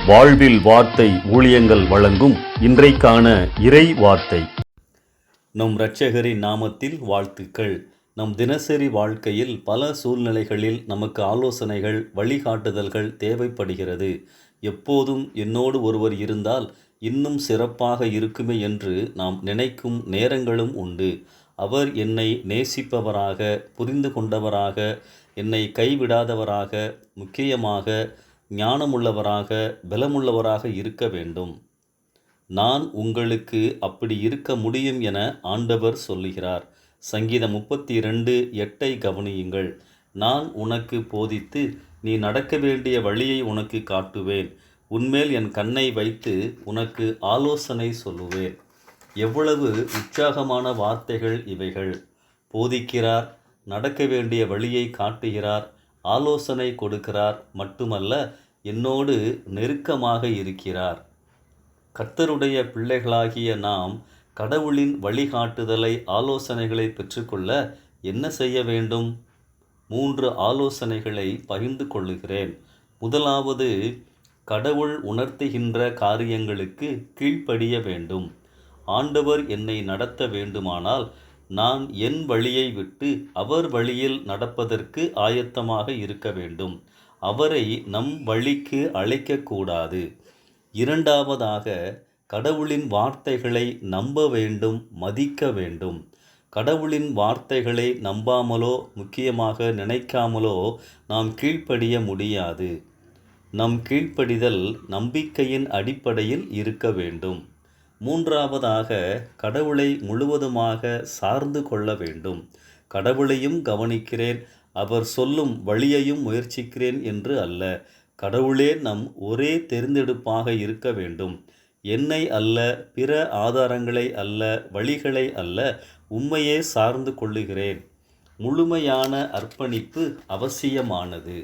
வாழ்வில் வார்த்தை ஊழியங்கள் வழங்கும் இன்றைக்கான இறை வார்த்தை. நம் இரட்சகரின் நாமத்தில் வாழ்த்துக்கள். நம் தினசரி வாழ்க்கையில் பல சூழ்நிலைகளில் நமக்கு ஆலோசனைகள், வழிகாட்டுதல்கள் தேவைப்படுகிறது. எப்போதும் என்னோடு ஒருவர் இருந்தால் இன்னும் சிறப்பாக இருக்குமே என்று நாம் நினைக்கும் நேரங்களும் உண்டு. அவர் என்னை நேசிப்பவராக, புரிந்து கொண்டவராக, என்னை கைவிடாதவராக, முக்கியமாக ஞானமுள்ளவராக, பலமுள்ளவராக இருக்க வேண்டும். நான் உங்களுக்கு அப்படி இருக்க முடியும் என ஆண்டவர் சொல்லுகிறார். சங்கீதம் 32:8 கவனியுங்கள். நான் உனக்கு போதித்து நீ நடக்க வேண்டிய வழியை உனக்கு காட்டுவேன். உன்மேல் என் கண்ணை வைத்து உனக்கு ஆலோசனை சொல்லுவேன். எவ்வளவு உற்சாகமான வார்த்தைகள் இவைகள்! போதிக்கிறார், நடக்க வேண்டிய வழியை காட்டுகிறார், ஆலோசனை கொடுக்கிறார், மட்டுமல்ல என்னோடு நெருக்கமாக இருக்கிறார். கர்த்தருடைய பிள்ளைகளாகிய நாம் கடவுளின் வழிகாட்டுதலை, ஆலோசனைகளை பெற்றுக்கொள்ள என்ன செய்ய வேண்டும்? 3 ஆலோசனைகளை பகிர்ந்து கொள்ளுகிறேன். முதலாவது, கடவுள் உணர்த்துகின்ற காரியங்களுக்கு கீழ்ப்படிய வேண்டும். ஆண்டவர் என்னை நடத்த வேண்டுமானால் நான் என் வழியை விட்டு அவர் வழியில் நடப்பதற்கு ஆயத்தமாக இருக்க வேண்டும். அவரை நம் வழிக்கு அழைக்கக்கூடாது. இரண்டாவதாக, கடவுளின் வார்த்தைகளை நம்ப வேண்டும், மதிக்க வேண்டும். கடவுளின் வார்த்தைகளை நம்பாமலோ, முக்கியமாக நினைக்காமலோ நாம் கீழ்ப்படிய முடியாது. நம் கீழ்ப்படிதல் நம்பிக்கையின் அடிப்படையில் இருக்க வேண்டும். மூன்றாவதாக, கடவுளை முழுவதுமாக சார்ந்து கொள்ள வேண்டும். கடவுளையும் கவனிக்கிறேன், அவர் சொல்லும் வழியையும் முயற்சிக்கிறேன் என்று அல்ல. கடவுளே நம் ஒரே தேர்ந்தெடுப்பாக இருக்க வேண்டும். என்னை அல்ல, பிற ஆதாரங்களை அல்ல, வழிகளை அல்ல, உம்மையே சார்ந்து கொள்ளுகிறேன். முழுமையான அர்ப்பணிப்பு அவசியமானது.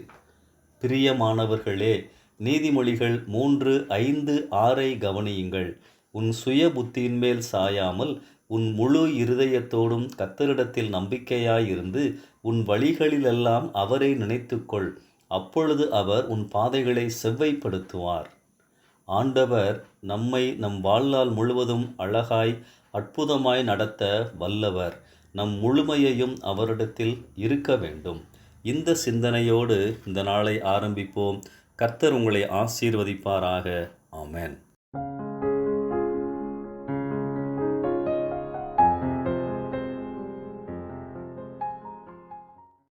பிரியமானவர்களே, நீதிமொழிகள் 3:5-6 கவனியுங்கள். உன் சுய புத்தியின் மேல் சாயாமல் உன் முழு இருதயத்தோடும் கர்த்தரிடத்தில் நம்பிக்கையாயிருந்து உன் வழிகளிலெல்லாம் அவரை நினைத்துக்கொள். அப்பொழுது அவர் உன் பாதைகளை செவ்வைப்படுத்துவார். ஆண்டவர் நம்மை நம் வாழ்நாள் முழுவதும் அழகாய், அற்புதமாய் நடத்த வல்லவர். நம் முழுமையையும் அவரிடத்தில் இருக்க வேண்டும். இந்த சிந்தனையோடு இந்த நாளை ஆரம்பிப்போம். கர்த்தர் உங்களை ஆசீர்வதிப்பாராக. ஆமென்.